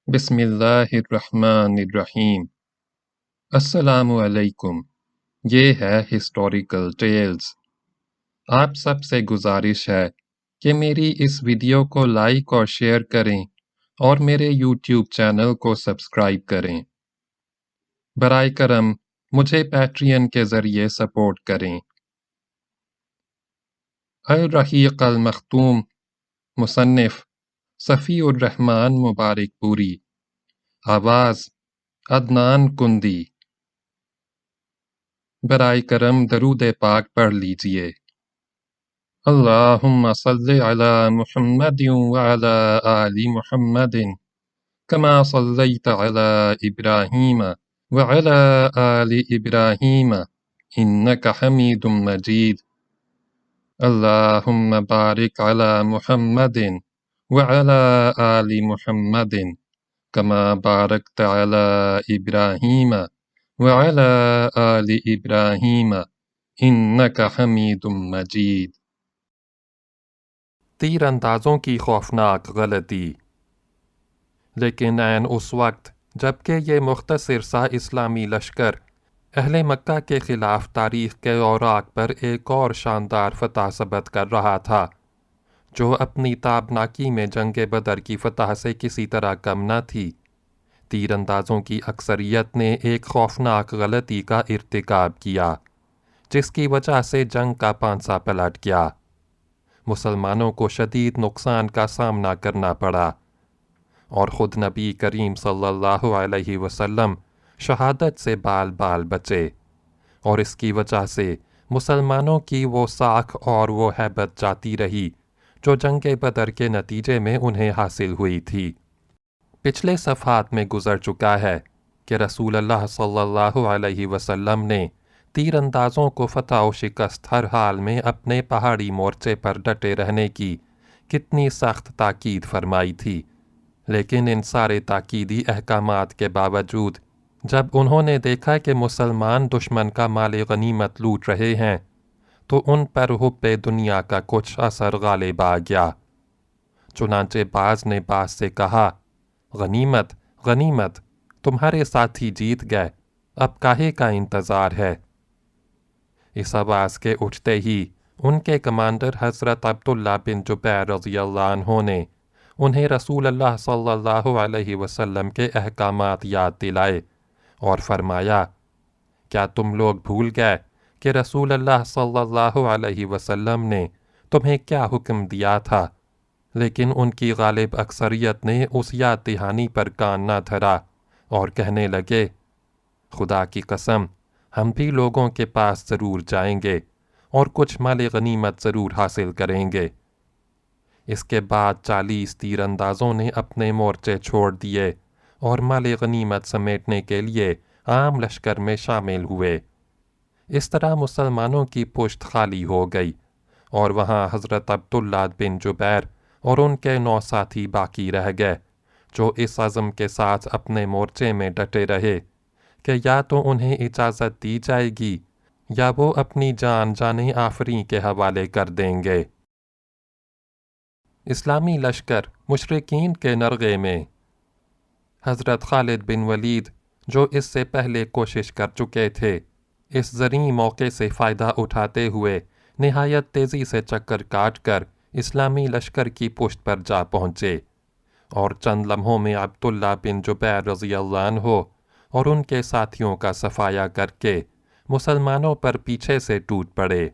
بسم اللہ الرحمن الرحیم۔ السلام علیکم۔ یہ ہے ہسٹوریکل ٹیلز۔ آپ سب سے گزارش ہے کہ میری اس ویڈیو کو لائک اور شیئر کریں اور میرے یوٹیوب چینل کو سبسکرائب کریں۔ برائے کرم مجھے پیٹرین کے ذریعے سپورٹ کریں۔ الرحیق المختوم، مصنف صفی الرحمن مبارک پوری، آواز عدنان کندی۔ برائے کرم درود پاک پڑھ لیجئے۔ اللہم صلی علی محمد وعلی آل محمد کما صلیت علی ابراہیم وعلی آل ابراہیم انک حمید مجید۔ اللہم بارک علی محمد وعلی آل محمد کما بارکت علی ابراہیم وعلی آل ابراہیم انک حمید مجید۔ تیر اندازوں کی خوفناک غلطی۔ لیکن عین اس وقت جبکہ یہ مختصر سا اسلامی لشکر اہل مکہ کے خلاف تاریخ کے اوراق پر ایک اور شاندار فتح ثبت کر رہا تھا، جو اپنی تابناکی میں جنگ بدر کی فتح سے کسی طرح کم نہ تھی، تیر اندازوں کی اکثریت نے ایک خوفناک غلطی کا ارتکاب کیا، جس کی وجہ سے جنگ کا پانسا پلٹ گیا۔ مسلمانوں کو شدید نقصان کا سامنا کرنا پڑا، اور خود نبی کریم صلی اللہ علیہ وسلم شہادت سے بال بال بچے، اور اس کی وجہ سے مسلمانوں کی وہ ساکھ اور وہ ہیبت جاتی رہی جو جنگ بدر کے نتیجے میں انہیں حاصل ہوئی تھی۔ پچھلے صفحات میں گزر چکا ہے کہ رسول اللہ صلی اللہ علیہ وسلم نے تیر اندازوں کو فتح و شکست ہر حال میں اپنے پہاڑی مورچے پر ڈٹے رہنے کی کتنی سخت تاکید فرمائی تھی، لیکن ان سارے تاکیدی احکامات کے باوجود جب انہوں نے دیکھا کہ مسلمان دشمن کا مال غنیمت لوٹ رہے ہیں تو ان پر حب دنیا کا کچھ اثر غالب آ گیا۔ چنانچہ بعض نے بعض سے کہا، غنیمت غنیمت، تمہارے ساتھی جیت گئے، اب کاہے کا انتظار ہے؟ اس آواز کے اٹھتے ہی ان کے کمانڈر حضرت عبداللہ بن جبیر رضی اللہ عنہ نے انہیں رسول اللہ صلی اللہ علیہ وسلم کے احکامات یاد دلائے اور فرمایا، کیا تم لوگ بھول گئے کہ رسول اللہ صلی اللہ علیہ وسلم نے تمہیں کیا حکم دیا تھا؟ لیکن ان کی غالب اکثریت نے اس یاد دہانی پر کان نہ دھرا اور کہنے لگے، خدا کی قسم، ہم بھی لوگوں کے پاس ضرور جائیں گے اور کچھ مال غنیمت ضرور حاصل کریں گے۔ اس کے بعد 40 تیر اندازوں نے اپنے مورچے چھوڑ دیے اور مال غنیمت سمیٹنے کے لیے عام لشکر میں شامل ہوئے۔ اس طرح مسلمانوں کی پشت خالی ہو گئی، اور وہاں حضرت عبداللہ بن جبیر اور ان کے 9 ساتھی باقی رہ گئے، جو اس عزم کے ساتھ اپنے مورچے میں ڈٹے رہے کہ یا تو انہیں اجازت دی جائے گی یا وہ اپنی جان جان آفریں کے حوالے کر دیں گے۔ اسلامی لشکر مشرکین کے نرغے میں۔ حضرت خالد بن ولید، جو اس سے پہلے کوشش کر چکے تھے، اس زرعی موقع سے فائدہ اٹھاتے ہوئے نہایت تیزی سے چکر کاٹ کر اسلامی لشکر کی پشت پر جا پہنچے، اور چند لمحوں میں عبداللہ بن جبیر رضی اللہ عنہ اور ان کے ساتھیوں کا صفایا کر کے مسلمانوں پر پیچھے سے ٹوٹ پڑے۔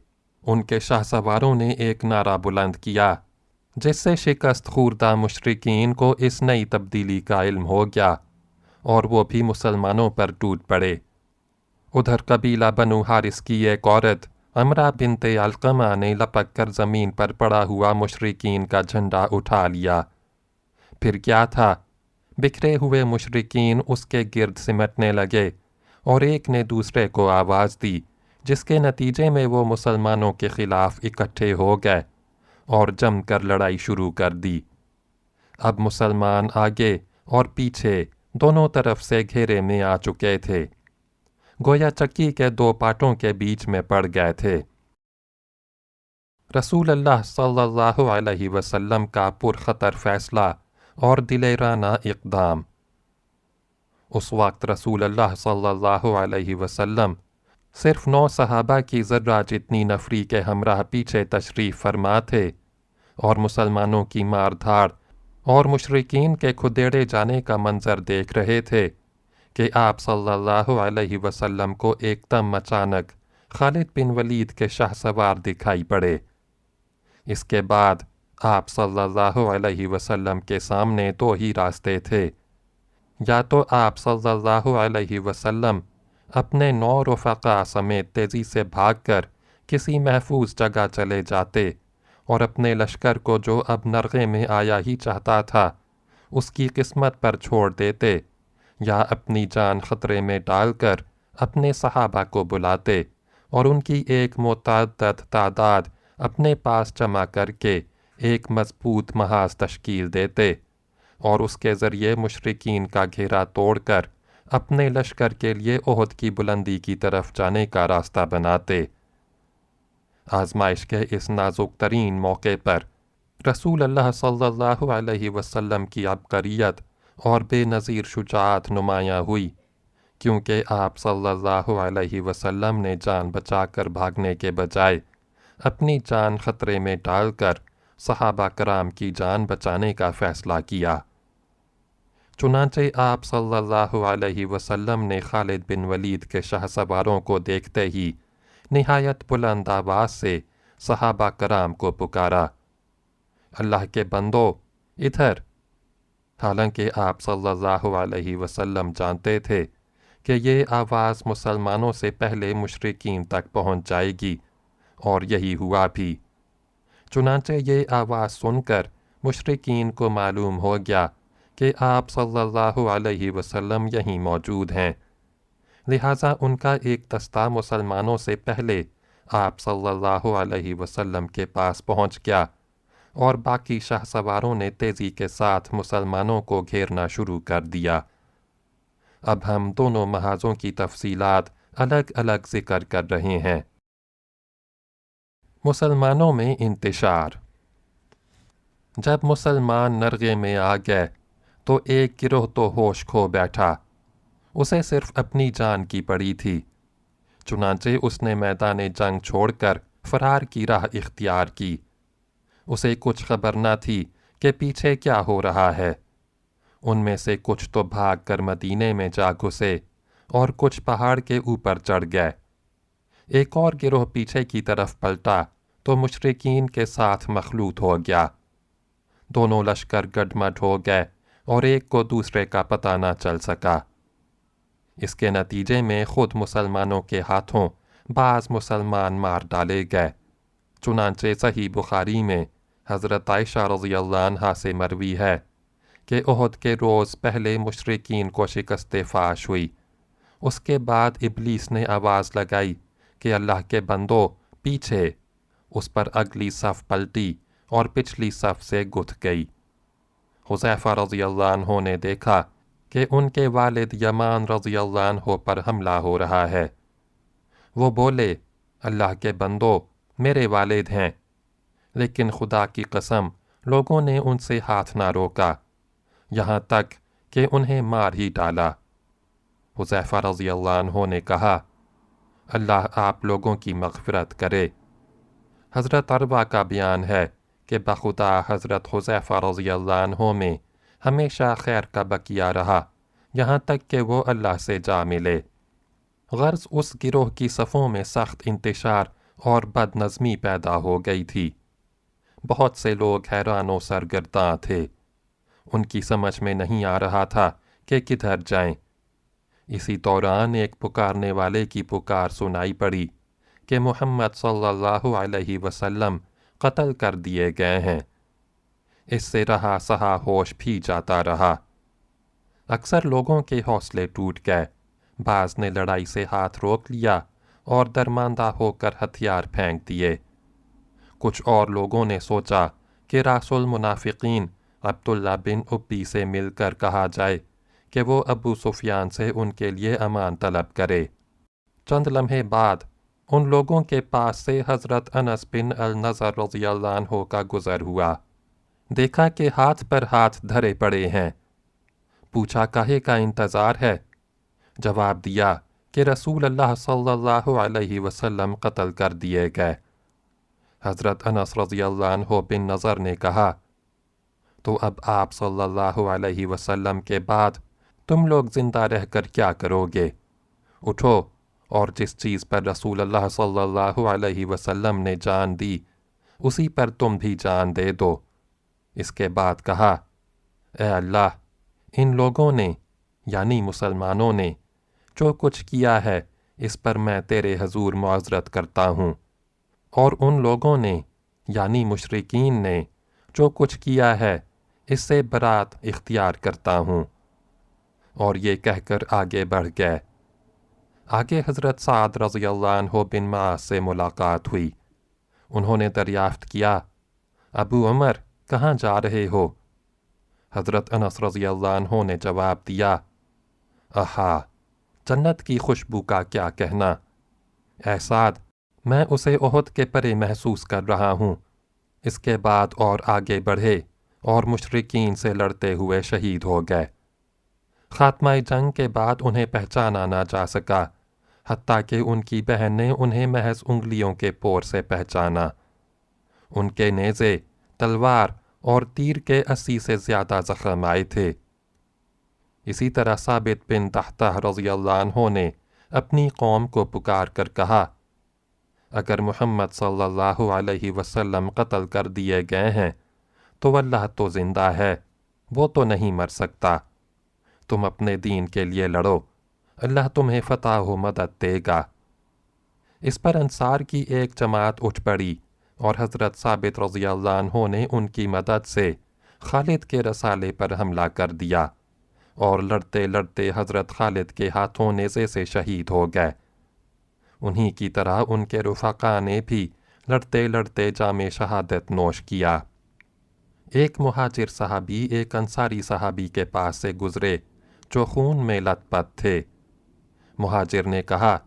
ان کے شاہ سواروں نے ایک نعرہ بلند کیا، جس سے شکست خوردہ مشرکین کو اس نئی تبدیلی کا علم ہو گیا، اور وہ بھی مسلمانوں پر ٹوٹ پڑے۔ ادھر قبیلہ بنو حارث کی ایک عورت عمرہ بنت علقمہ نے لپک کر زمین پر پڑا ہوا مشرکین کا جھنڈا اٹھا لیا۔ پھر کیا تھا، بکھرے ہوئے مشرکین اس کے گرد سمٹنے لگے، اور ایک نے دوسرے کو آواز دی، جس کے نتیجے میں وہ مسلمانوں کے خلاف اکٹھے ہو گئے اور جم کر لڑائی شروع کر دی۔ اب مسلمان آگے اور پیچھے دونوں طرف سے گھیرے میں آ چکے تھے، گویا چکی کے 2 پاٹوں کے بیچ میں پڑ گئے تھے۔ رسول اللہ صلی اللہ علیہ وسلم کا پرخطر فیصلہ اور دلیرانہ اقدام۔ اس وقت رسول اللہ صلی اللہ علیہ وسلم صرف 9 صحابہ کی ذرہ جتنی نفری کے ہمراہ پیچھے تشریف فرما تھے، اور مسلمانوں کی مار دھاڑ اور مشرکین کے کھدیڑے جانے کا منظر دیکھ رہے تھے کہ آپ صلی اللہ علیہ وسلم کو ایک دم اچانک خالد بن ولید کے شاہ سوار دکھائی پڑے۔ اس کے بعد آپ صلی اللہ علیہ وسلم کے سامنے 2 ہی راستے تھے، یا تو آپ صلی اللہ علیہ وسلم اپنے 9 رفقا سمیت تیزی سے بھاگ کر کسی محفوظ جگہ چلے جاتے اور اپنے لشکر کو جو اب نرغے میں آیا ہی چاہتا تھا اس کی قسمت پر چھوڑ دیتے، یا اپنی جان خطرے میں ڈال کر اپنے صحابہ کو بلاتے اور ان کی ایک متعدد تعداد اپنے پاس جمع کر کے ایک مضبوط محاذ تشکیل دیتے اور اس کے ذریعے مشرکین کا گھیرا توڑ کر اپنے لشکر کے لیے احد کی بلندی کی طرف جانے کا راستہ بناتے۔ آزمائش کے اس نازک ترین موقع پر رسول اللہ صلی اللہ علیہ وسلم کی عبقریت اور بے نظیر شجاعت نمایاں ہوئی، کیونکہ آپ صلی اللہ علیہ وسلم نے جان بچا کر بھاگنے کے بجائے اپنی جان خطرے میں ڈال کر صحابہ کرام کی جان بچانے کا فیصلہ کیا۔ چنانچہ آپ صلی اللہ علیہ وسلم نے خالد بن ولید کے شاہ سواروں کو دیکھتے ہی نہایت بلند آواز سے صحابہ کرام کو پکارا، اللہ کے بندو ادھر! حالانکہ آپ صلی اللہ علیہ وسلم جانتے تھے کہ یہ آواز مسلمانوں سے پہلے مشرکین تک پہنچ جائے گی، اور یہی ہوا بھی۔ چنانچہ یہ آواز سن کر مشرکین کو معلوم ہو گیا کہ آپ صلی اللہ علیہ وسلم یہیں موجود ہیں، لہٰذا ان کا ایک دستہ مسلمانوں سے پہلے آپ صلی اللہ علیہ وسلم کے پاس پہنچ گیا، اور باقی شاہ سواروں نے تیزی کے ساتھ مسلمانوں کو گھیرنا شروع کر دیا۔ اب ہم دونوں محاذوں کی تفصیلات الگ الگ ذکر کر رہے ہیں۔ مسلمانوں میں انتشار۔ جب مسلمان نرغے میں آ گئے تو ایک گروہ تو ہوش کھو بیٹھا، اسے صرف اپنی جان کی پڑی تھی، چنانچہ اس نے میدان جنگ چھوڑ کر فرار کی راہ اختیار کی۔ اسے کچھ خبر نہ تھی کہ پیچھے کیا ہو رہا ہے۔ ان میں سے کچھ تو بھاگ کر مدینے میں جا گھسے اور کچھ پہاڑ کے اوپر چڑھ گئے۔ ایک اور گروہ پیچھے کی طرف پلٹا تو مشرکین کے ساتھ مخلوط ہو گیا۔ دونوں لشکر گڈمڈ ہو گئے اور ایک کو دوسرے کا پتہ نہ چل سکا۔ اس کے نتیجے میں خود مسلمانوں کے ہاتھوں بعض مسلمان مار ڈالے گئے، چنانچہ صحیح بخاری میں حضرت عائشہ رضی اللہ عنہا سے مروی ہے کہ احد کے روز پہلے مشرکین کو شکست فاش ہوئی، اس کے بعد ابلیس نے آواز لگائی کہ اللہ کے بندو پیچھے، اس پر اگلی صف پلٹی اور پچھلی صف سے گتھ گئی۔ حذیفہ رضی اللہ عنہ نے دیکھا کہ ان کے والد یمان رضی اللہ عنہ پر حملہ ہو رہا ہے۔ وہ بولے، اللہ کے بندو میرے والد ہیں، لیکن خدا کی قسم لوگوں نے ان سے ہاتھ نہ روکا، یہاں تک کہ انہیں مار ہی ڈالا۔ حذیفہ رضی اللہ عنہ نے کہا، اللہ آپ لوگوں کی مغفرت کرے۔ حضرت عروہ کا بیان ہے کہ بخدا حضرت حذیفہ رضی اللہ عنہ میں ہمیشہ خیر کا بقیہ رہا، یہاں تک کہ وہ اللہ سے جا ملے۔ غرض اس گروہ کی صفوں میں سخت انتشار اور بد نظمی پیدا ہو گئی تھی۔ بہت سے لوگ حیران و سرگرداں تھے، ان کی سمجھ میں نہیں آ رہا تھا کہ کدھر جائیں۔ اسی دوران ایک پکارنے والے کی پکار سنائی پڑی کہ محمد صلی اللہ علیہ وسلم قتل کر دیے گئے ہیں۔ اس سے رہا سہا ہوش بھی جاتا رہا۔ اکثر لوگوں کے حوصلے ٹوٹ گئے، بعض نے لڑائی سے ہاتھ روک لیا اور درماندہ ہو کر ہتھیار پھینک دیے۔ کچھ اور لوگوں نے سوچا کہ رأس المنافقین عبداللہ بن ابی سے مل کر کہا جائے کہ وہ ابو سفیان سے ان کے لیے امان طلب کرے۔ چند لمحے بعد ان لوگوں کے پاس سے حضرت انس بن النضر رضی اللہ عنہ کا گزر ہوا۔ دیکھا کہ ہاتھ پر ہاتھ دھرے پڑے ہیں۔ پوچھا کاہے کا انتظار ہے؟ جواب دیا کہ رسول اللہ صلی اللہ علیہ وسلم قتل کر دیے گئے۔ حضرت انس رضی اللہ عنہ بن نضر نے کہا تو اب آپ صلی اللہ علیہ وسلم کے بعد تم لوگ زندہ رہ کر کیا کرو گے؟ اٹھو اور جس چیز پر رسول اللہ صلی اللہ علیہ وسلم نے جان دی اسی پر تم بھی جان دے دو۔ اس کے بعد کہا اے اللہ، ان لوگوں نے یعنی مسلمانوں نے جو کچھ کیا ہے اس پر میں تیرے حضور معذرت کرتا ہوں، اور ان لوگوں نے یعنی مشرکین نے جو کچھ کیا ہے اس سے برات اختیار کرتا ہوں۔ اور یہ کہہ کر آگے بڑھ گئے۔ آگے حضرت سعد رضی اللہ عنہ بن معاذ سے ملاقات ہوئی۔ انہوں نے دریافت کیا ابو عمر کہاں جا رہے ہو؟ حضرت انس رضی اللہ عنہ نے جواب دیا آہا، جنت کی خوشبو کا کیا کہنا، اے سعد میں اسے احد کے پرے محسوس کر رہا ہوں۔ اس کے بعد اور آگے بڑھے اور مشرکین سے لڑتے ہوئے شہید ہو گئے۔ خاتمہ جنگ کے بعد انہیں پہچانا نہ جا سکا، حتیٰ کہ ان کی بہن نے انہیں محض انگلیوں کے پور سے پہچانا۔ ان کے نیزے، تلوار اور تیر کے 80 سے زیادہ زخم آئے تھے۔ اسی طرح ثابت بن تحتہ رضی اللہ عنہ نے اپنی قوم کو پکار کر کہا اگر محمد صلی اللہ علیہ وسلم قتل کر دیے گئے ہیں تو اللہ تو زندہ ہے، وہ تو نہیں مر سکتا۔ تم اپنے دین کے لیے لڑو، اللہ تمہیں فتح و مدد دے گا۔ اس پر انصار کی ایک جماعت اٹھ پڑی اور حضرت ثابت رضی اللہ عنہ نے ان کی مدد سے خالد کے رسالے پر حملہ کر دیا اور لڑتے لڑتے حضرت خالد کے ہاتھوں نیزے سے شہید ہو گئے۔ انہی کی طرح ان کے رفقا نے بھی لڑتے لڑتے جام شہادت نوش کیا۔ ایک مہاجر صحابی ایک انصاری صحابی کے پاس سے گزرے جو خون میں لت پت تھے۔ مہاجر نے کہا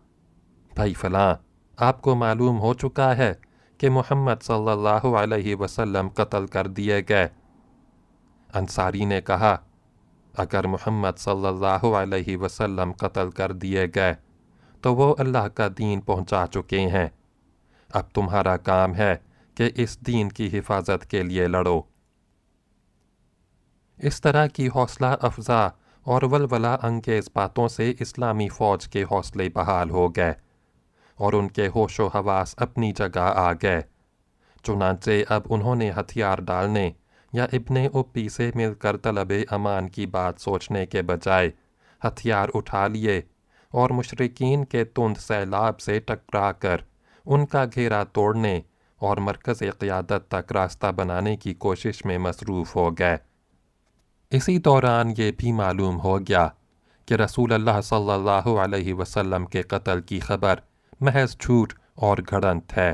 بھائی فلاں، آپ کو معلوم ہو چکا ہے کہ محمد صلی اللہ علیہ وسلم قتل کر دیے گئے۔ انصاری نے کہا اگر محمد صلی اللہ علیہ وسلم قتل کر دیے گئے تو وہ اللہ کا دین پہنچا چکے ہیں، اب تمہارا کام ہے کہ اس دین کی حفاظت کے لیے لڑو۔ اس طرح کی حوصلہ افزا اور ولولہ انگیز باتوں سے اسلامی فوج کے حوصلے بحال ہو گئے اور ان کے ہوش و حواس اپنی جگہ آ گئے۔ چنانچہ اب انہوں نے ہتھیار ڈالنے یا ابن ابی سے مل کر طلب امان کی بات سوچنے کے بجائے ہتھیار اٹھا لیے اور مشرکین کے تند سیلاب سے ٹکرا کر ان کا گھیرا توڑنے اور مرکز قیادت تک راستہ بنانے کی کوشش میں مصروف ہو گئے۔ اسی دوران یہ بھی معلوم ہو گیا کہ رسول اللہ صلی اللہ علیہ وسلم کے قتل کی خبر محض جھوٹ اور گھڑنت ہے۔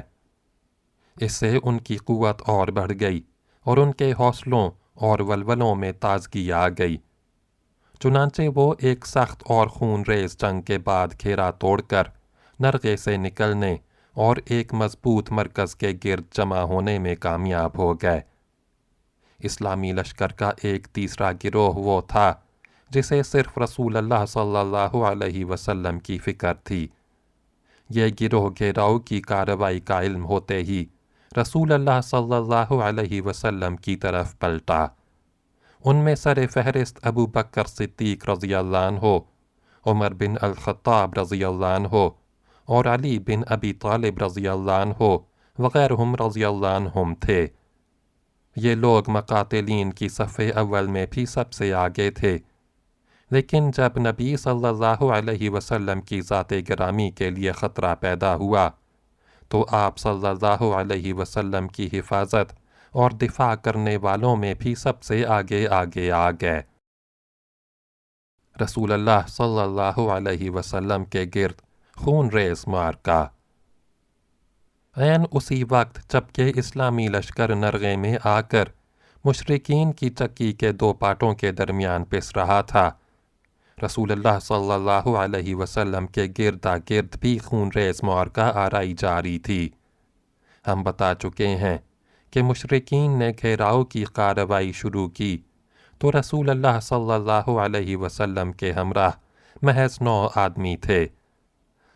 اس سے ان کی قوت اور بڑھ گئی اور ان کے حوصلوں اور ولولوں میں تازگی آ گئی۔ چنانچہ وہ ایک سخت اور خون ریز جنگ کے بعد گھیرا توڑ کر نرغے سے نکلنے اور ایک مضبوط مرکز کے گرد جمع ہونے میں کامیاب ہو گئے۔ اسلامی لشکر کا ایک تیسرا گروہ وہ تھا جسے صرف رسول اللہ صلی اللہ علیہ وسلم کی فکر تھی۔ یہ گروہ گھیراؤ کی کارروائی کا علم ہوتے ہی رسول اللہ صلی اللہ علیہ وسلم کی طرف پلٹا۔ ان میں سر فہرست ابو بکر صدیق رضی اللہ عنہ، عمر بن الخطاب رضی اللہ عنہ اور علی بن ابی طالب رضی اللہ عنہ وغیرہم رضی اللہ عنہم تھے۔ یہ لوگ مقاتلین کی صف اول میں بھی سب سے آگے تھے، لیکن جب نبی صلی اللہ علیہ وسلم کی ذات گرامی کے لیے خطرہ پیدا ہوا تو آپ صلی اللہ علیہ وسلم کی حفاظت اور دفاع کرنے والوں میں بھی سب سے آگے آگے آ گئے۔ رسول اللہ صلی اللہ علیہ وسلم کے گرد خون ریز معرکہ۔ عین اسی وقت جبکہ اسلامی لشکر نرغے میں آ کر مشرکین کی چکی کے دو پاٹوں کے درمیان پس رہا تھا، رسول اللہ صلی اللہ علیہ وسلم کے گردا گرد بھی خون ریز معرکہ آرائی جاری تھی۔ ہم بتا چکے ہیں کہ مشرکین نے گھیراؤ کی کارروائی شروع کی تو رسول اللہ صلی اللہ علیہ وسلم کے ہمراہ محض 9 آدمی تھے،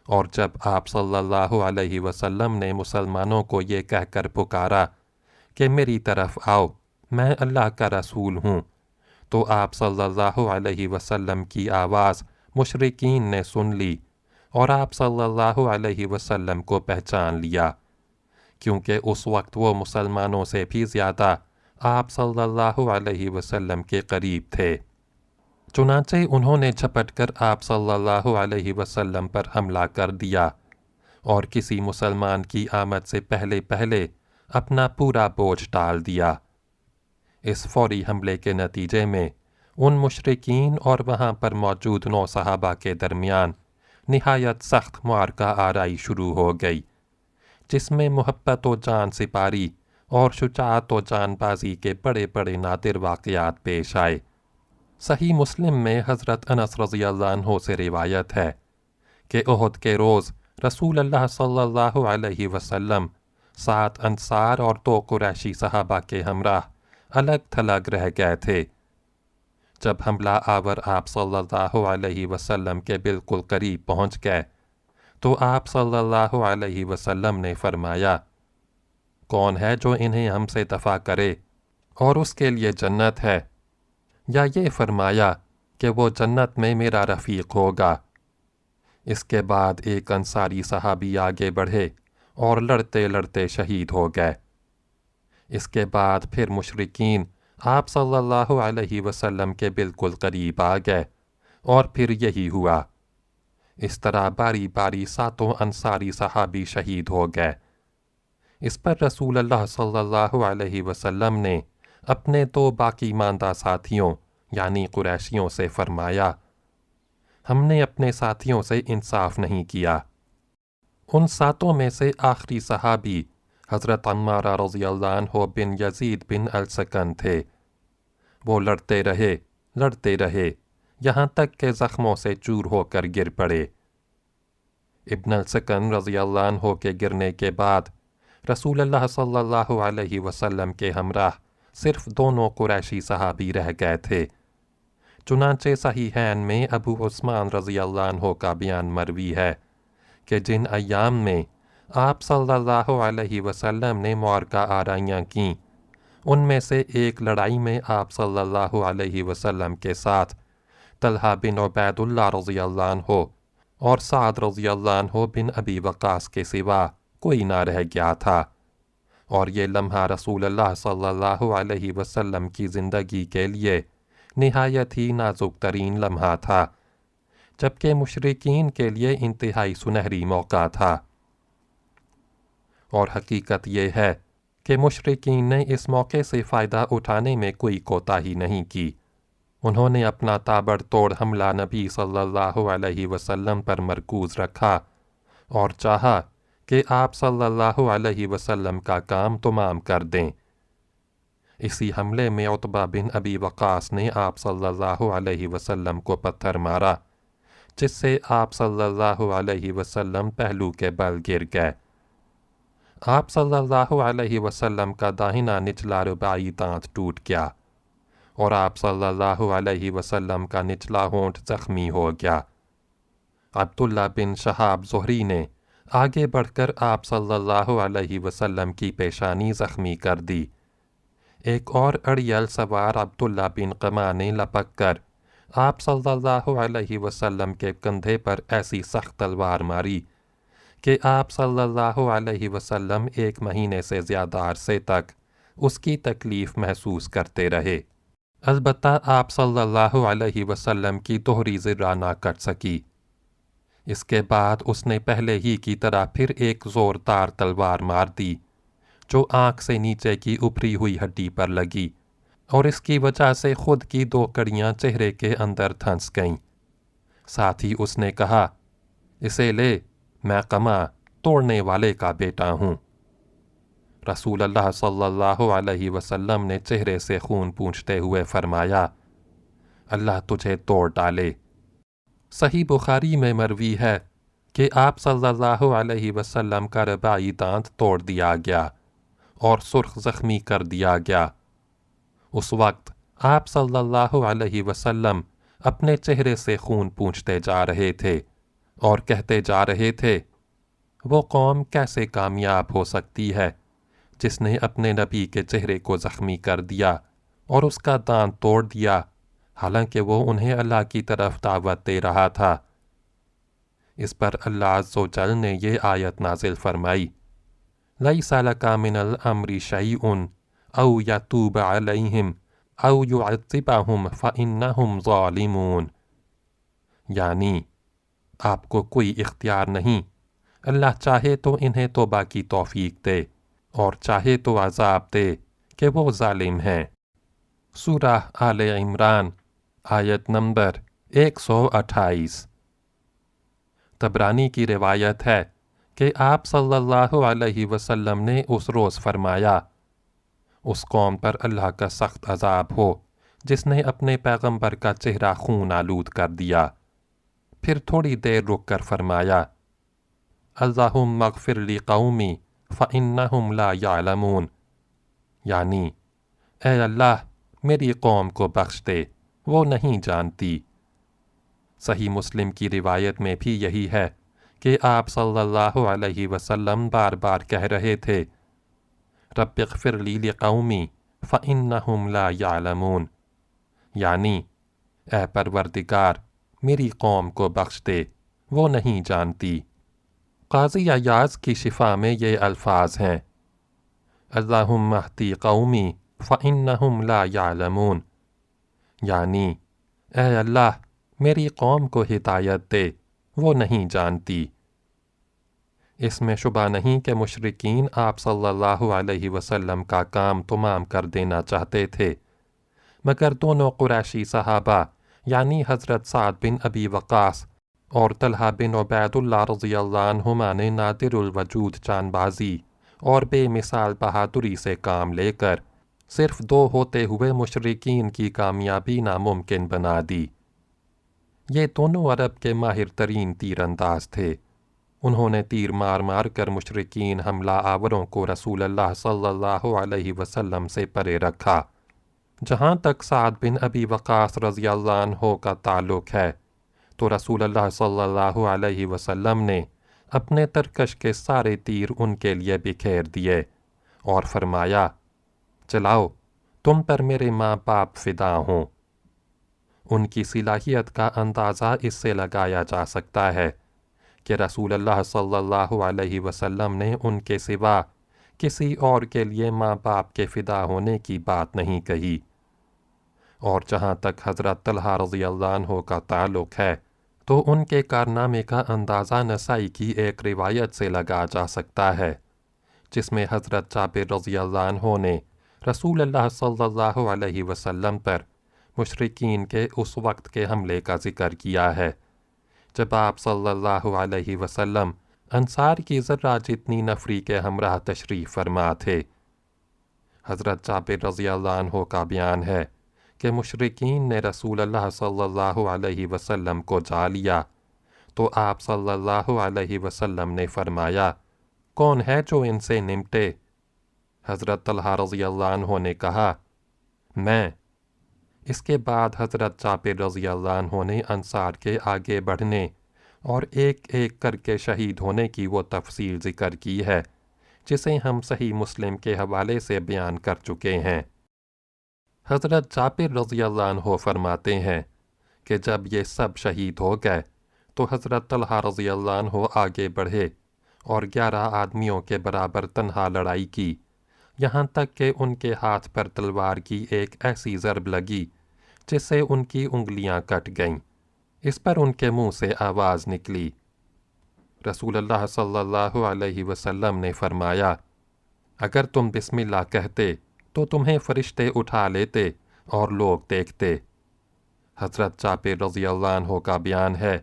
اور جب آپ صلی اللہ علیہ وسلم نے مسلمانوں کو یہ کہہ کر پکارا کہ میری طرف آؤ، میں اللہ کا رسول ہوں، تو آپ صلی اللہ علیہ وسلم کی آواز مشرکین نے سن لی اور آپ صلی اللہ علیہ وسلم کو پہچان لیا، کیونکہ اس وقت وہ مسلمانوں سے بھی زیادہ آپ صلی اللہ علیہ وسلم کے قریب تھے۔ چنانچہ انہوں نے جھپٹ کر آپ صلی اللہ علیہ وسلم پر حملہ کر دیا اور کسی مسلمان کی آمد سے پہلے پہلے اپنا پورا بوجھ ڈال دیا۔ اس فوری حملے کے نتیجے میں ان مشرکین اور وہاں پر موجود 9 صحابہ کے درمیان نہایت سخت معرکہ آرائی شروع ہو گئی، جس میں محبت و جان سپاری اور شجاعت و جان بازی کے بڑے بڑے نادر واقعات پیش آئے۔ صحیح مسلم میں حضرت انس رضی اللہ عنہ سے روایت ہے کہ احد کے روز رسول اللہ صلی اللہ علیہ وسلم 7 انصار اور 2 قریشی صحابہ کے ہمراہ الگ تھلگ رہ گئے تھے۔ جب حملہ آور آپ صلی اللہ علیہ وسلم کے بالکل قریب پہنچ گئے تو آپ صلی اللہ علیہ وسلم نے فرمایا، کون ہے جو انہیں ہم سے دفع کرے اور اس کے لیے جنت ہے، یا یہ فرمایا کہ وہ جنت میں میرا رفیق ہوگا۔ اس کے بعد ایک انصاری صحابی آگے بڑھے اور لڑتے لڑتے شہید ہو گئے۔ اس کے بعد پھر مشرکین آپ صلی اللہ علیہ وسلم کے بالکل قریب آ گئے اور پھر یہی ہوا۔ اس طرح باری باری 7 انصاری صحابی شہید ہو گئے۔ اس پر رسول اللہ صلی اللہ علیہ وسلم نے اپنے 2 باقی ماندہ ساتھیوں یعنی قریشیوں سے فرمایا، ہم نے اپنے ساتھیوں سے انصاف نہیں کیا۔ ان 7 میں سے آخری صحابی حضرت عمارہ رضی اللہ عنہ بن یزید بن السکن تھے۔ وہ لڑتے رہے یہاں تک کہ زخموں سے چور ہو کر گر پڑے۔ ابن السکن رضی اللہ عنہ کے گرنے کے بعد رسول اللہ صلی اللہ علیہ وسلم کے ہمراہ صرف 2 قریشی صحابی رہ گئے تھے۔ چنانچہ صحیحین میں ابو عثمان رضی اللہ عنہ کا بیان مروی ہے کہ جن ایام میں آپ صلی اللہ علیہ وسلم نے معرکہ آرائیاں کیں، ان میں سے ایک لڑائی میں آپ صلی اللہ علیہ وسلم کے ساتھ طلحہ بن عبید اللہ رضی اللہ عنہ اور سعد رضی اللہ عنہ بن ابی وقاص کے سوا کوئی نہ رہ گیا تھا، اور یہ لمحہ رسول اللہ صلی اللہ علیہ وسلم کی زندگی کے لیے نہایت ہی نازک ترین لمحہ تھا، جبکہ مشرکین کے لیے انتہائی سنہری موقع تھا۔ اور حقیقت یہ ہے کہ مشرکین نے اس موقع سے فائدہ اٹھانے میں کوئی کوتاہی نہیں کی۔ انہوں نے اپنا تابڑ توڑ حملہ نبی صلی اللہ علیہ وسلم پر مرکوز رکھا اور چاہا کہ آپ صلی اللہ علیہ وسلم کا کام تمام کر دیں۔ اسی حملے میں عتبہ بن ابی وقاص نے آپ صلی اللہ علیہ وسلم کو پتھر مارا، جس سے آپ صلی اللہ علیہ وسلم پہلو کے بل گر گئے۔ آپ صلی اللہ علیہ وسلم کا داہنا نچلا رباعی دانت ٹوٹ گیا اور آپ صلی اللہ علیہ وسلم کا نچلا ہونٹ زخمی ہو گیا۔ عبداللہ بن شہاب زہری نے آگے بڑھ کر آپ صلی اللہ علیہ وسلم کی پیشانی زخمی کر دی۔ ایک اور اڑیل سوار عبداللہ بن قمع نے لپک کر آپ صلی اللہ علیہ وسلم کے کندھے پر ایسی سخت تلوار ماری کہ آپ صلی اللہ علیہ وسلم 1 مہینے سے زیادہ عرصے تک اس کی تکلیف محسوس کرتے رہے۔ البتہ آپ صلی اللہ علیہ وسلم کی دوہری ذرہ نہ کٹ سکی۔ اس کے بعد اس نے پہلے ہی کی طرح پھر ایک زوردار تلوار مار دی جو آنکھ سے نیچے کی ابھری ہوئی ہڈی پر لگی، اور اس کی وجہ سے خود کی 2 کڑیاں چہرے کے اندر دھنس گئیں۔ ساتھ ہی اس نے کہا، اسے لے، میں قمع توڑنے والے کا بیٹا ہوں۔ رسول اللہ صلی اللہ علیہ وسلم نے چہرے سے خون پونچھتے ہوئے فرمایا، اللہ تجھے توڑ ڈالے۔ صحیح بخاری میں مروی ہے کہ آپ صلی اللہ علیہ وسلم کا رباعی دانت توڑ دیا گیا اور سرخ زخمی کر دیا گیا۔ اس وقت آپ صلی اللہ علیہ وسلم اپنے چہرے سے خون پونچھتے جا رہے تھے اور کہتے جا رہے تھے، وہ قوم کیسے کامیاب ہو سکتی ہے جس نے اپنے نبی کے چہرے کو زخمی کر دیا اور اس کا دانت توڑ دیا، حالانکہ وہ انہیں اللہ کی طرف دعوت دے رہا تھا۔ اس پر اللہ عز و جل نے یہ آیت نازل فرمائی، لَيْسَ لَكَ مِنَ الْأَمْرِ شَيْءٌ أَوْ يَتُوبَ عَلَيْهِمْ أَوْ يُعَذِّبَهُمْ فَإِنَّهُمْ ظَالِمُونَ، یعنی آپ کو کوئی اختیار نہیں، اللہ چاہے تو انہیں توبہ کی توفیق دے اور چاہے تو عذاب دے کہ وہ ظالم ہیں۔ سورہ آل عمران آیت نمبر 128۔ طبرانی کی روایت ہے کہ آپ صلی اللہ علیہ وسلم نے اس روز فرمایا، اس قوم پر اللہ کا سخت عذاب ہو جس نے اپنے پیغمبر کا چہرہ خون آلود کر دیا۔ پھر تھوڑی دیر رک کر فرمایا، اللہم اغفر لی قومی فإنہم لا یعلمون، یعنی اے اللہ میری قوم کو بخش دے، وہ نہیں جانتی۔ صحیح مسلم کی روایت میں بھی یہی ہے کہ آپ صلی اللہ علیہ وسلم بار بار کہہ رہے تھے، رب اغفر لی لقومی فإنہم لا یعلمون، یعنی اے پروردگار میری قوم کو بخش دے، وہ نہیں جانتی۔ قاضی عیاض کی شفا میں یہ الفاظ ہیں، اللہم اہدی قومی فإنہم لا یعلمون، یعنی اے اللہ میری قوم کو ہدایت دے، وہ نہیں جانتی۔ اس میں شبہ نہیں کہ مشرکین آپ صلی اللہ علیہ وسلم کا کام تمام کر دینا چاہتے تھے، مگر دونوں قریشی صحابہ یعنی حضرت سعد بن ابی وقاص اور طلحہ بن عبید اللہ رضی اللہ عنہما نے نادر الوجود جان بازی اور بے مثال بہادری سے کام لے کر صرف 2 ہوتے ہوئے مشرکین کی کامیابی ناممکن بنا دی۔ یہ دونوں عرب کے ماہر ترین تیر انداز تھے، انہوں نے تیر مار مار کر مشرکین حملہ آوروں کو رسول اللہ صلی اللہ علیہ وسلم سے پرے رکھا۔ جہاں تک سعد بن ابی وقاص رضی اللہ عنہ کا تعلق ہے تو رسول اللہ صلی اللہ علیہ وسلم نے اپنے ترکش کے سارے تیر ان کے لیے بکھیر دیے اور فرمایا، چلاؤ تم پر میرے ماں باپ فدا ہوں۔ ان کی صلاحیت کا اندازہ اس سے لگایا جا سکتا ہے کہ رسول اللہ صلی اللہ علیہ وسلم نے ان کے سوا کسی اور کے لیے ماں باپ کے فدا ہونے کی بات نہیں کہی۔ اور جہاں تک حضرت طلحہ رضی اللہ عنہ کا تعلق ہے تو ان کے کارنامے کا اندازہ نسائی کی ایک روایت سے لگا جا سکتا ہے، جس میں حضرت جابر رضی اللہ عنہ نے رسول اللہ صلی اللہ علیہ وسلم پر مشرکین کے اس وقت کے حملے کا ذکر کیا ہے جب آپ صلی اللہ علیہ وسلم انصار کی ذرہ جتنی نفری کے ہمراہ تشریف فرما تھے۔ حضرت جابر رضی اللہ عنہ کا بیان ہے کہ مشرکین نے رسول اللہ صلی اللہ علیہ وسلم کو جا لیا تو آپ صلی اللہ علیہ وسلم نے فرمایا، کون ہے جو ان سے نمٹے؟ حضرت طلحہ رضی اللہ عنہ نے کہا، میں۔ اس کے بعد حضرت جابر رضی اللہ عنہ نے انصار کے آگے بڑھنے اور ایک ایک کر کے شہید ہونے کی وہ تفصیل ذکر کی ہے جسے ہم صحیح مسلم کے حوالے سے بیان کر چکے ہیں۔ حضرت جابر رضی اللہ عنہ فرماتے ہیں کہ جب یہ سب شہید ہو گئے تو حضرت طلحہ رضی اللہ عنہ آگے بڑھے اور 11 آدمیوں کے برابر تنہا لڑائی کی، یہاں تک کہ ان کے ہاتھ پر تلوار کی ایک ایسی ضرب لگی جس سے ان کی انگلیاں کٹ گئیں۔ اس پر ان کے منہ سے آواز نکلی۔ رسول اللہ صلی اللہ علیہ وسلم نے فرمایا، اگر تم بسم اللہ کہتے تو تمہیں فرشتے اٹھا لیتے اور لوگ دیکھتے۔ حضرت جابر رضی اللہ عنہ کا بیان ہے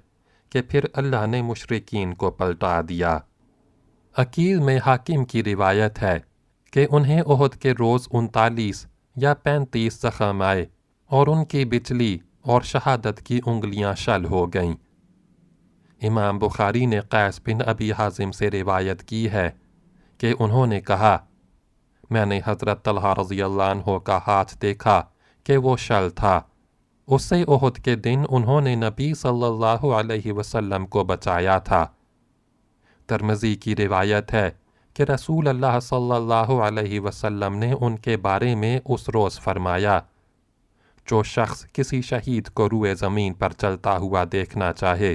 کہ پھر اللہ نے مشرکین کو پلٹا دیا۔ عقیل میں حاکم کی روایت ہے کہ انہیں احد کے روز 39 یا 35 زخم آئے اور ان کی بچلی اور شہادت کی انگلیاں شل ہو گئیں۔ امام بخاری نے قیس بن ابی حازم سے روایت کی ہے کہ انہوں نے کہا، میں نے حضرت طلحہ رضی اللہ عنہ کا ہاتھ دیکھا کہ وہ شل تھا۔ اس سے احد کے دن انہوں نے نبی صلی اللہ علیہ وسلم کو بچایا تھا۔ ترمذی کی روایت ہے کہ رسول اللہ صلی اللہ علیہ وسلم نے ان کے بارے میں اس روز فرمایا، جو شخص کسی شہید کو روئے زمین پر چلتا ہوا دیکھنا چاہے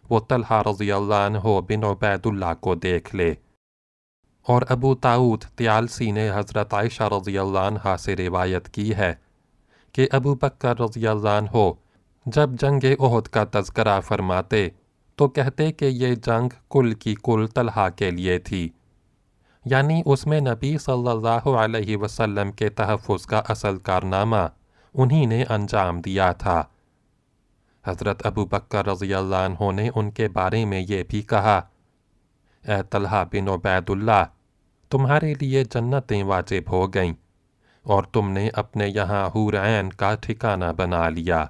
وہ طلحہ رضی اللہ عنہ بن عبید اللہ کو دیکھ لے۔ اور ابو داؤد طیالسی نے حضرت عائشہ رضی اللہ عنہا سے روایت کی ہے کہ ابو بکر رضی اللہ عنہ جب جنگ احد کا تذکرہ فرماتے تو کہتے کہ یہ جنگ کل کی کل طلحہ کے لیے تھی، یعنی اس میں نبی صلی اللہ علیہ وسلم کے تحفظ کا اصل کارنامہ انہی نے انجام دیا تھا۔ حضرت ابو بکر رضی اللہ عنہ نے ان کے بارے میں یہ بھی کہا، اے طلحہ بن عبید اللہ، تمہارے لیے جنتیں واجب ہو گئیں اور تم نے اپنے یہاں حور عین کا ٹھکانہ بنا لیا۔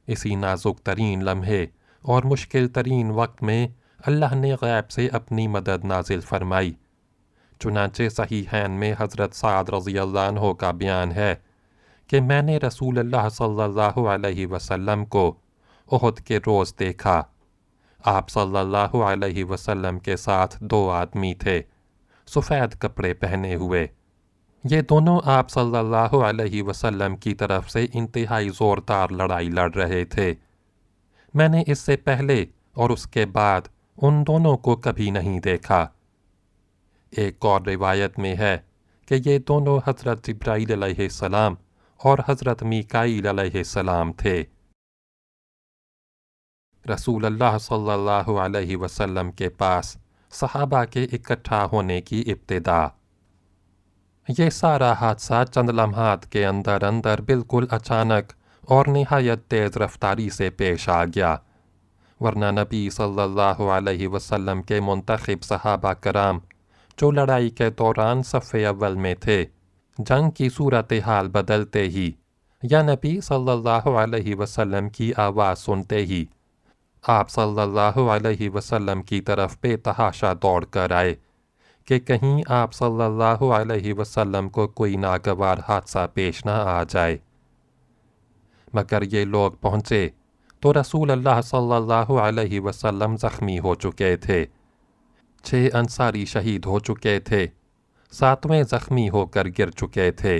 اسی نازک ترین لمحے اور مشکل ترین وقت میں اللہ نے غیب سے اپنی مدد نازل فرمائی۔ چنانچہ صحیحین میں حضرت سعد رضی اللہ عنہ کا بیان ہے کہ میں نے رسول اللہ صلی اللہ علیہ وسلم کو احد کے روز دیکھا۔ آپ صلی اللہ علیہ وسلم کے ساتھ 2 آدمی تھے، سفید کپڑے پہنے ہوئے۔ یہ دونوں آپ صلی اللہ علیہ وسلم کی طرف سے انتہائی زوردار لڑائی لڑ رہے تھے۔ میں نے اس سے پہلے اور اس کے بعد ان دونوں کو کبھی نہیں دیکھا۔ ایک اور روایت میں ہے کہ یہ دونوں حضرت جبرائیل علیہ السلام اور حضرت میکائیل علیہ السلام تھے۔ رسول اللہ صلی اللہ علیہ وسلم کے پاس صحابہ کے اکٹھا ہونے کی ابتدا۔ یہ سارا حادثہ چند لمحات کے اندر اندر بالکل اچانک اور نہایت تیز رفتاری سے پیش آ گیا، ورنہ نبی صلی اللہ علیہ وسلم کے منتخب صحابہ کرام جو لڑائی کے دوران صف اول میں تھے، جنگ کی صورتحال بدلتے ہی یا نبی صلی اللہ علیہ وسلم کی آواز سنتے ہی آپ صلی اللہ علیہ وسلم کی طرف بے تحاشا دوڑ کر آئے کہ کہیں آپ صلی اللہ علیہ وسلم کو کوئی ناگوار حادثہ پیش نہ آ جائے۔ مگر یہ لوگ پہنچے تو رسول اللہ صلی اللہ علیہ وسلم زخمی ہو چکے تھے، 6 انصاری شہید ہو چکے تھے، 7ویں زخمی ہو کر گر چکے تھے،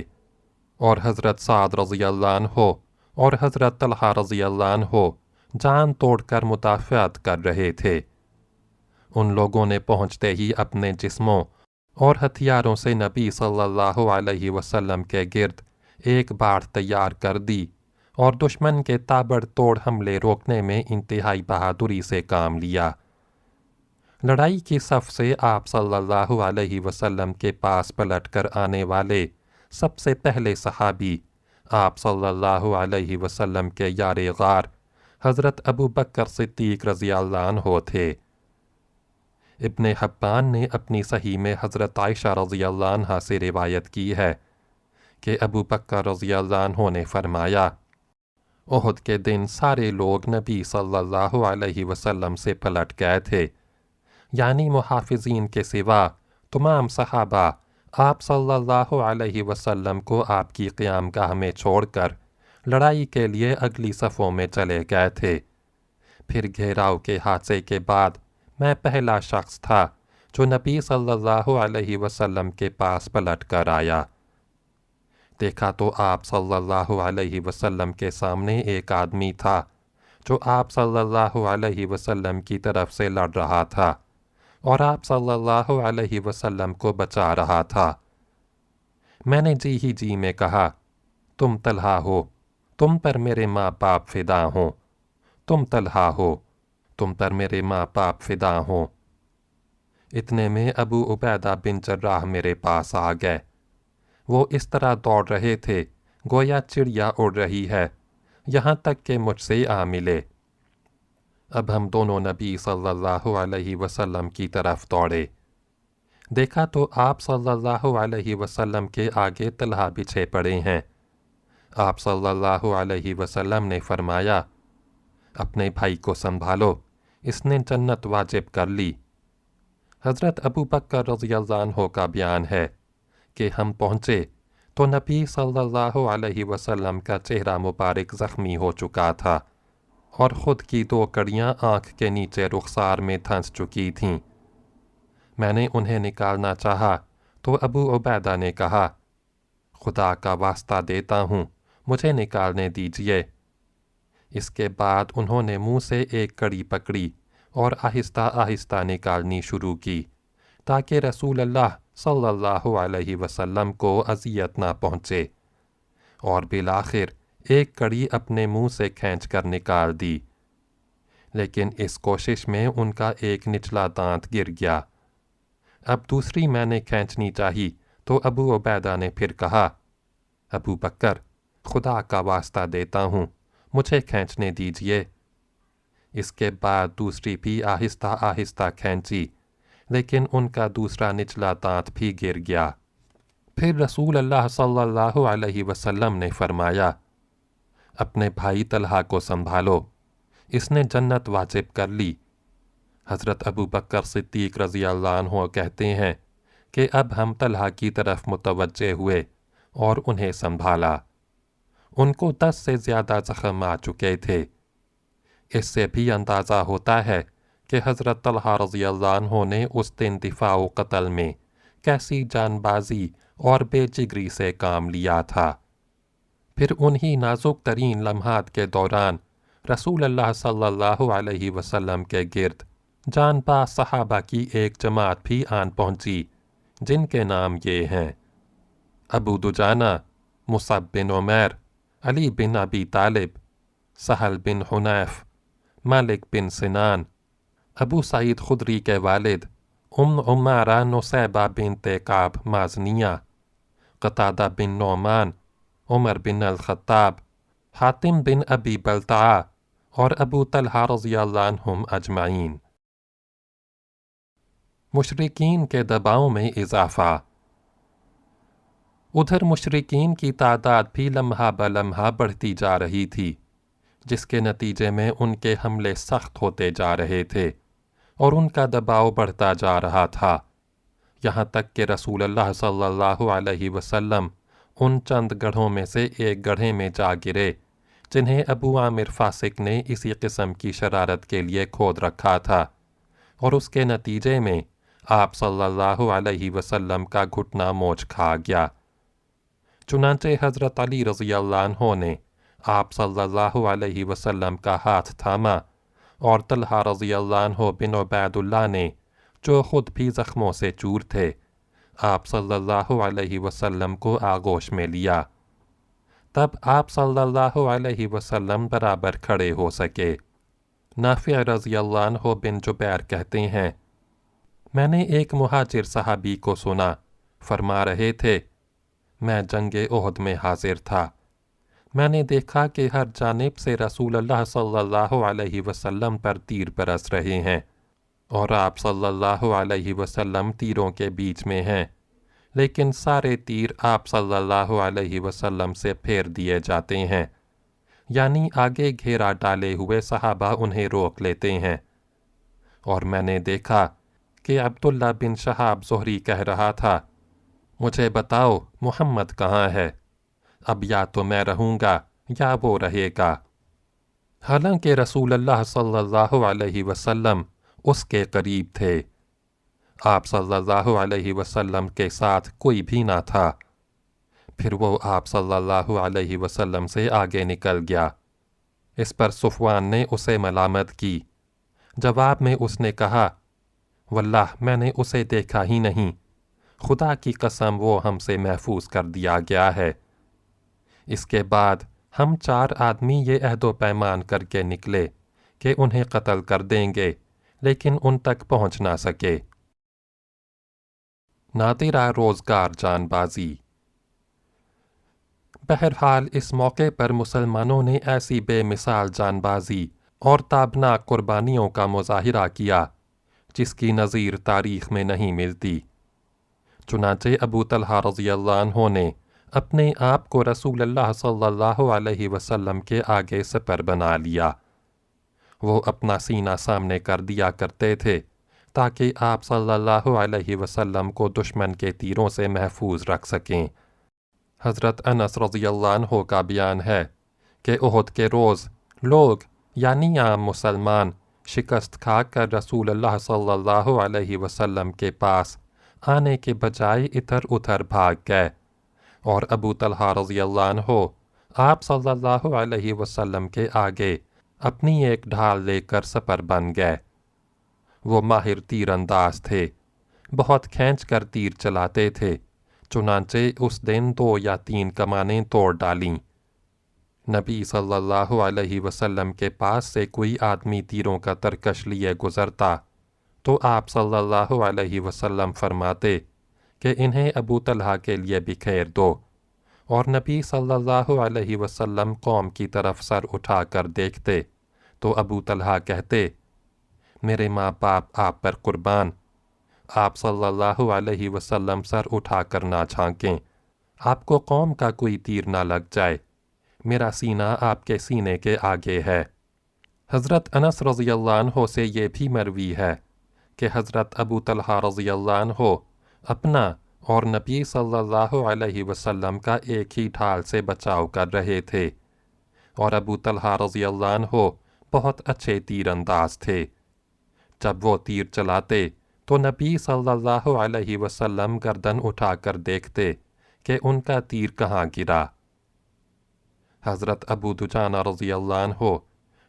اور حضرت سعد رضی اللہ عنہ اور حضرت طلحہ رضی اللہ عنہ جان توڑ کر مدافعت کر رہے تھے۔ ان لوگوں نے پہنچتے ہی اپنے جسموں اور ہتھیاروں سے نبی صلی اللہ علیہ وسلم کے گرد ایک باڑ تیار کر دی اور دشمن کے تابڑ توڑ حملے روکنے میں انتہائی بہادری سے کام لیا۔ لڑائی کی صف سے آپ صلی اللہ علیہ وسلم کے پاس پلٹ کر آنے والے سب سے پہلے صحابی آپ صلی اللہ علیہ وسلم کے یار غار حضرت ابو بکر صدیق رضی اللہ عنہ تھے۔ ابن حبان نے اپنی صحیح میں حضرت عائشہ رضی اللہ عنہا سے روایت کی ہے کہ ابو بکر رضی اللہ عنہ نے فرمایا، احد کے دن سارے لوگ نبی صلی اللہ علیہ وسلم سے پلٹ گئے تھے، یعنی محافظین کے سوا تمام صحابہ آپ صلی اللہ علیہ وسلم کو آپ کی قیام گاہ میں چھوڑ کر لڑائی کے لیے اگلی صفوں میں چلے گئے تھے۔ پھر گھیراؤ کے حادثے کے بعد میں پہلا شخص تھا جو نبی صلی اللہ علیہ وسلم کے پاس پلٹ کر آیا۔ دیکھا تو آپ صلی اللہ علیہ وسلم کے سامنے ایک آدمی تھا جو آپ صلی اللہ علیہ وسلم کی طرف سے لڑ رہا تھا اور آپ صلی اللہ علیہ وسلم کو بچا رہا تھا۔ میں نے جی ہی جی میں کہا، تم طلحہ ہو، تم پر میرے ماں باپ فدا ہوں، تم طلحہ ہو، تم پر میرے ماں باپ فدا ہوں۔ اتنے میں ابو عبیدہ بن جراح میرے پاس آ گئے۔ وہ اس طرح دوڑ رہے تھے گویا چڑیا اڑ رہی ہے، یہاں تک کہ مجھ سے آ ملے۔ اب ہم دونوں نبی صلی اللہ علیہ وسلم کی طرف دوڑے۔ دیکھا تو آپ صلی اللہ علیہ وسلم کے آگے طلحہ بچھے پڑے ہیں۔ آپ صلی اللہ علیہ وسلم نے فرمایا، اپنے بھائی کو سنبھالو، اس نے جنت واجب کر لی۔ حضرت ابو بکر رضی اللہ عنہ کا بیان ہے کہ ہم پہنچے تو نبی صلی اللہ علیہ وسلم کا چہرہ مبارک زخمی ہو چکا تھا اور خود کی 2 کڑیاں آنکھ کے نیچے رخسار میں دھنس چکی تھیں۔ میں نے انہیں نکالنا چاہا تو ابو عبیدہ نے کہا، خدا کا واسطہ دیتا ہوں، مجھے نکالنے دیجئے۔ اس کے بعد انہوں نے منہ سے ایک کڑی پکڑی اور آہستہ آہستہ نکالنی شروع کی تاکہ رسول اللہ صلی اللہ علیہ وسلم کو اذیت نہ پہنچے، اور بالآخر ایک کڑی اپنے منہ سے کھینچ کر نکال دی، لیکن اس کوشش میں ان کا ایک نچلا دانت گر گیا۔ اب دوسری میں نے کھینچنی چاہی تو ابو عبیدہ نے پھر کہا، ابو بکر، خدا کا واسطہ دیتا ہوں، مجھے کھینچنے دیجئے۔ اس کے بعد دوسری بھی آہستہ آہستہ کھینچی، لیکن ان کا دوسرا نچلا دانت بھی گر گیا۔ پھر رسول اللہ صلی اللہ علیہ وسلم نے فرمایا، اپنے بھائی طلحہ کو سنبھالو، اس نے جنت واجب کر لی۔ حضرت ابو بکر صدیق رضی اللہ عنہ کہتے ہیں کہ اب ہم طلحہ کی طرف متوجہ ہوئے اور انہیں سنبھالا۔ ان کو 10 سے زیادہ زخم آ چکے تھے۔ اس سے بھی اندازہ ہوتا ہے کہ حضرت طلحہ رضی اللہ عنہ نے اس دن دفاع و قتل میں کیسی جان بازی اور بے جگری سے کام لیا تھا۔ پھر انہی نازک ترین لمحات کے دوران رسول اللہ صلی اللہ علیہ وسلم کے گرد جان باز صحابہ کی ایک جماعت بھی آن پہنچی، جن کے نام یہ ہیں: ابو دجانہ، مصعب بن عمیر، علی بن ابی طالب، سہل بن حنیف، مالک بن سنان، ابو سعید خدری کے والد عمارہ نصیبہ بنت کعب مازنیہ، قتادہ بن نعمان، عمر بن الخطاب، حاتم بن ابی بلتعہ اور ابو طلحہ رضی اللہ عنہم اجمعین۔ مشرکین کے دباؤ میں اضافہ۔ ادھر مشرکین کی تعداد بھی لمحہ بلمحہ بڑھتی جا رہی تھی، جس کے نتیجے میں ان کے حملے سخت ہوتے جا رہے تھے اور ان کا دباؤ بڑھتا جا رہا تھا، یہاں تک کہ رسول اللہ صلی اللہ علیہ وسلم ان چند گڑھوں میں سے ایک گڑھے میں جا گرے جنہیں ابو عامر فاسق نے اسی قسم کی شرارت کے لیے کھود رکھا تھا، اور اس کے نتیجے میں آپ صلی اللہ علیہ وسلم کا گھٹنا موچ کھا گیا۔ چنانچہ حضرت علی رضی اللہ عنہ نے آپ صلی اللہ علیہ وسلم کا ہاتھ تھاما، اور طلحہ رضی اللہ عنہ بن عبید اللہ نے، جو خود بھی زخموں سے چور تھے، آپ صلی اللہ علیہ وسلم کو آغوش میں لیا۔ تب آپ صلی اللہ علیہ وسلم برابر کھڑے ہو سکے۔ نافع رضی اللہ عنہ بن جبیر کہتے ہیں، میں نے ایک مہاجر صحابی کو سنا، فرما رہے تھے، میں جنگ احد میں حاضر تھا، میں نے دیکھا کہ ہر جانب سے رسول اللہ صلی اللہ علیہ وسلم پر تیر برس رہے ہیں، اور آپ صلی اللہ علیہ وسلم تیروں کے بیچ میں ہیں، لیکن سارے تیر آپ صلی اللہ علیہ وسلم سے پھیر دیے جاتے ہیں، یعنی آگے گھیرا ڈالے ہوئے صحابہ انہیں روک لیتے ہیں۔ اور میں نے دیکھا کہ عبداللہ بن شہاب زہری کہہ رہا تھا، مجھے بتاؤ محمد کہاں ہے؟ اب یا تو میں رہوں گا یا وہ رہے گا۔ حالانکہ رسول اللہ صلی اللہ علیہ وسلم اس کے قریب تھے، آپ صلی اللہ علیہ وسلم کے ساتھ کوئی بھی نہ تھا۔ پھر وہ آپ صلی اللہ علیہ وسلم سے آگے نکل گیا۔ اس پر صفوان نے اسے ملامت کی۔ جواب میں اس نے کہا، واللہ میں نے اسے دیکھا ہی نہیں، خدا کی قسم وہ ہم سے محفوظ کر دیا گیا ہے۔ اس کے بعد ہم 4 آدمی یہ عہد و پیمان کر کے نکلے کہ انہیں قتل کر دیں گے، لیکن ان تک پہنچ نہ سکے۔ نادرہ روزگار جان بازی۔ بہرحال اس موقع پر مسلمانوں نے ایسی بے مثال جان بازی اور تابناک قربانیوں کا مظاہرہ کیا جس کی نظیر تاریخ میں نہیں ملتی۔ چنانچہ ابو طلحہ رضی اللہ عنہ نے اپنے آپ کو رسول اللہ صلی اللہ علیہ وسلم کے آگے سپر بنا لیا۔ وہ اپنا سینہ سامنے کر دیا کرتے تھے تاکہ آپ صلی اللہ علیہ وسلم کو دشمن کے تیروں سے محفوظ رکھ سکیں۔ حضرت انس رضی اللہ عنہ کا بیان ہے کہ احد کے روز لوگ یعنی عام مسلمان شکست کھا کر رسول اللہ صلی اللہ علیہ وسلم کے پاس آنے کے بجائے ادھر ادھر بھاگ گئے، اور ابو طلحہ رضی اللہ عنہ آپ صلی اللہ علیہ وسلم کے آگے اپنی ایک ڈھال لے کر سپر بن گئے۔ وہ ماہر تیر انداز تھے، بہت کھینچ کر تیر چلاتے تھے، چنانچہ اس دن 2 یا 3 کمانیں توڑ ڈالیں۔ نبی صلی اللہ علیہ وسلم کے پاس سے کوئی آدمی تیروں کا ترکش لیے گزرتا تو آپ صلی اللہ علیہ وسلم فرماتے کہ انہیں ابو طلحہ کے لیے بکھیر دو، اور نبی صلی اللہ علیہ وسلم قوم کی طرف سر اٹھا کر دیکھتے تو ابو طلحہ کہتے، میرے ماں باپ آپ پر قربان۔ آپ صلی اللہ علیہ وسلم سر اٹھا کر نہ جھانکیں، آپ کو قوم کا کوئی تیر نہ لگ جائے، میرا سینہ آپ کے سینے کے آگے ہے۔ حضرت انس رضی اللہ عنہ سے یہ بھی مروی ہے کہ حضرت ابو طلحہ رضی اللہ عنہ اپنا اور نبی صلی اللہ علیہ وسلم کا ایک ہی ڈھال سے بچاؤ کر رہے تھے، اور ابو طلحہ رضی اللہ عنہ بہت اچھے تیر انداز تھے۔ جب وہ تیر چلاتے تو نبی صلی اللہ علیہ وسلم گردن اٹھا کر دیکھتے کہ ان کا تیر کہاں گرا۔ حضرت ابو دجانہ رضی اللہ عنہ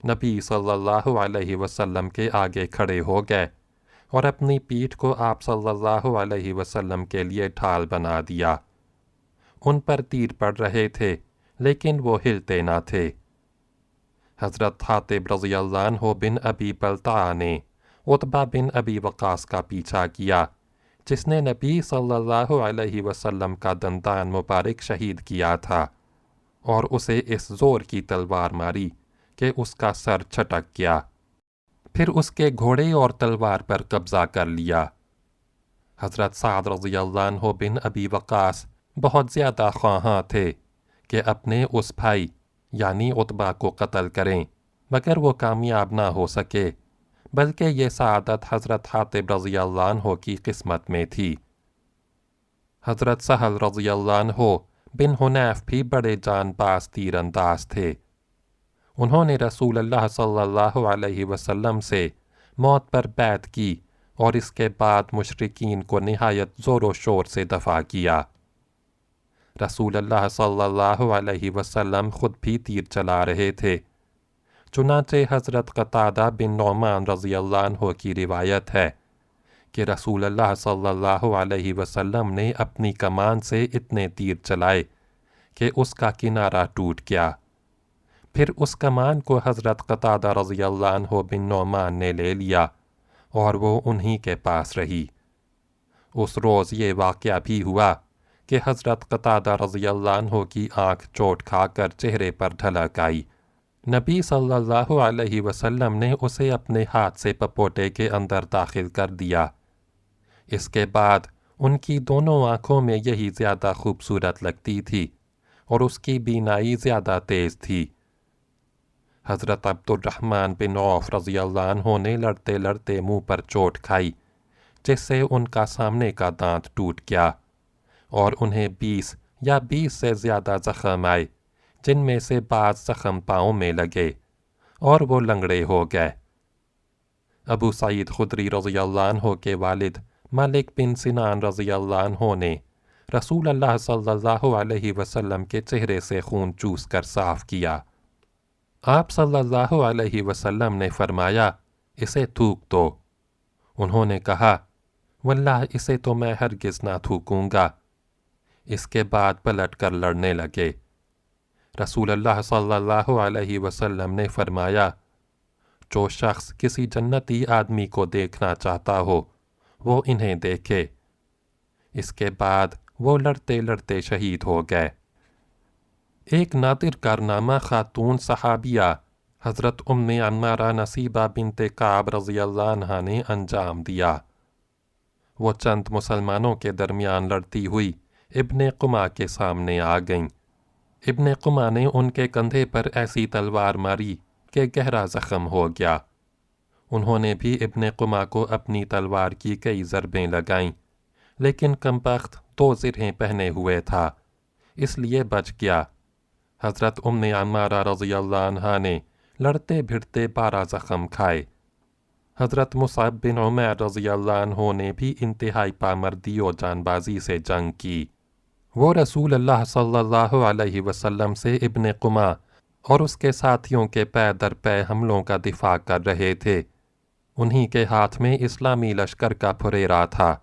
نبی صلی اللہ علیہ وسلم کے آگے کھڑے ہو گئے اور اپنی پیٹھ کو آپ صلی اللہ علیہ وسلم کے لیے ڈھال بنا دیا۔ ان پر تیر پڑ رہے تھے لیکن وہ ہلتے نہ تھے۔ حضرت حاتب رضی اللہ عنہ بن ابی بلتع نے عتبہ بن ابی وقاص کا پیچھا کیا، جس نے نبی صلی اللہ علیہ وسلم کا دندان مبارک شہید کیا تھا، اور اسے اس زور کی تلوار ماری کہ اس کا سر چھٹک گیا، پھر اس کے گھوڑے اور تلوار پر قبضہ کر لیا۔ حضرت سعد رضی اللہ عنہ بن ابی وقاص بہت زیادہ خواہاں تھے کہ اپنے اس بھائی یعنی عتبہ کو قتل کریں، مگر وہ کامیاب نہ ہو سکے، بلکہ یہ سعادت حضرت حاتب رضی اللہ عنہ کی قسمت میں تھی۔ حضرت سہل رضی اللہ عنہ بن حنیف بھی بڑے جان باز تیر انداز تھے۔ انہوں نے رسول اللہ صلی اللہ علیہ وسلم سے موت پر بیعت کی اور اس کے بعد مشرکین کو نہایت زور و شور سے دفع کیا۔ رسول اللہ صلی اللہ علیہ وسلم خود بھی تیر چلا رہے تھے، چنانچہ حضرت قتادہ بن نعمان رضی اللہ عنہ کی روایت ہے کہ رسول اللہ صلی اللہ علیہ وسلم نے اپنی کمان سے اتنے تیر چلائے کہ اس کا کنارہ ٹوٹ گیا۔ پھر اس کمان کو حضرت قتادہ رضی اللہ عنہ بن نعمان نے لے لیا اور وہ انہی کے پاس رہی۔ اس روز یہ واقعہ بھی ہوا کہ حضرت قتادہ رضی اللہ عنہ کی آنکھ چوٹ کھا کر چہرے پر ڈھلک آئی۔ نبی صلی اللہ علیہ وسلم نے اسے اپنے ہاتھ سے پپوٹے کے اندر داخل کر دیا۔ اس کے بعد ان کی دونوں آنکھوں میں یہی زیادہ خوبصورت لگتی تھی اور اس کی بینائی زیادہ تیز تھی۔ حضرت عبد الرحمن بن عوف رضی اللہ عنہ نے لڑتے لڑتے منہ پر چوٹ کھائی، جس سے ان کا سامنے کا دانت ٹوٹ گیا، اور انہیں 20 یا 20 سے زیادہ زخم آئے، جن میں سے بعض زخم پاؤں میں لگے اور وہ لنگڑے ہو گئے۔ ابو سعید خدری رضی اللہ عنہ کے والد مالک بن سنان رضی اللہ عنہ نے رسول اللہ صلی اللہ علیہ وسلم کے چہرے سے خون چوس کر صاف کیا۔ آپ صلی اللہ علیہ وسلم نے فرمایا، اسے تھوک دو۔ انہوں نے کہا، واللہ اسے تو میں ہرگز نہ تھوکوں گا۔ اس کے بعد پلٹ کر لڑنے لگے۔ رسول اللہ صلی اللہ علیہ وسلم نے فرمایا، جو شخص کسی جنتی آدمی کو دیکھنا چاہتا ہو وہ انہیں دیکھے۔ اس کے بعد وہ لڑتے لڑتے شہید ہو گئے۔ ایک نادر کارنامہ خاتون صحابیہ حضرت ام عمارہ نصیبہ بنت کعب رضی اللہ عنہا نے انجام دیا۔ وہ چند مسلمانوں کے درمیان لڑتی ہوئی ابن قمہ کے سامنے آ گئیں۔ ابن قمہ نے ان کے کندھے پر ایسی تلوار ماری کہ گہرا زخم ہو گیا۔ انہوں نے بھی ابن قمہ کو اپنی تلوار کی کئی ضربیں لگائیں، لیکن کمبخت 2 زرہیں پہنے ہوئے تھا، اس لیے بچ گیا۔ حضرت ام عمارہ رضی اللہ عنہا نے لڑتے بھڑتے 12 زخم کھائے۔ حضرت مصعب بن عمیر رضی اللہ عنہ نے بھی انتہائی پامردی و جان بازی سے جنگ کی۔ وہ رسول اللہ صلی اللہ علیہ وسلم سے ابن قمہ اور اس کے ساتھیوں کے پے در پے حملوں کا دفاع کر رہے تھے۔ انہی کے ہاتھ میں اسلامی لشکر کا پھریرا تھا۔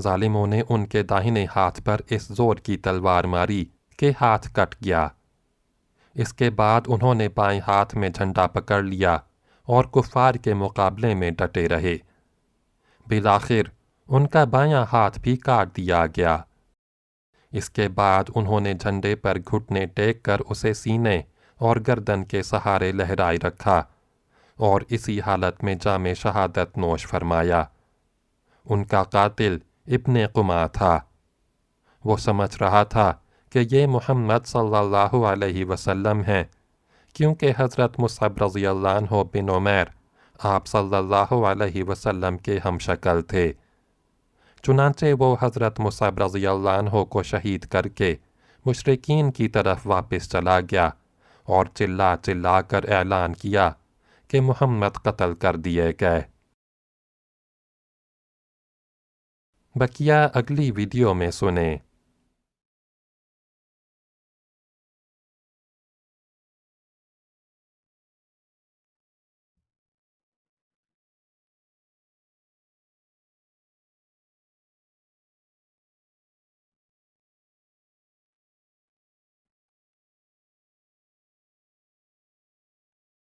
ظالموں نے ان کے داہنے ہاتھ پر اس زور کی تلوار ماری کہ ہاتھ کٹ گیا۔ اس کے بعد انہوں نے بائیں ہاتھ میں جھنڈا پکڑ لیا اور کفار کے مقابلے میں ڈٹے رہے۔ بالآخر ان کا بایاں ہاتھ بھی کاٹ دیا گیا۔ اس کے بعد انہوں نے جھنڈے پر گھٹنے ٹیک کر اسے سینے اور گردن کے سہارے لہرائے رکھا اور اسی حالت میں جام شہادت نوش فرمایا۔ ان کا قاتل ابن قمہ تھا۔ وہ سمجھ رہا تھا کہ یہ محمد صلی اللہ علیہ وسلم ہیں، کیونکہ حضرت مصعب رضی اللہ عنہ بن عمیر آپ صلی اللہ علیہ وسلم کے ہم شکل تھے۔ چنانچہ وہ حضرت مصعب رضی اللہ عنہ کو شہید کر کے مشرکین کی طرف واپس چلا گیا اور چلا چلا کر اعلان کیا کہ محمد قتل کر دیے گئے۔ بقیہ اگلی ویڈیو میں سنیں۔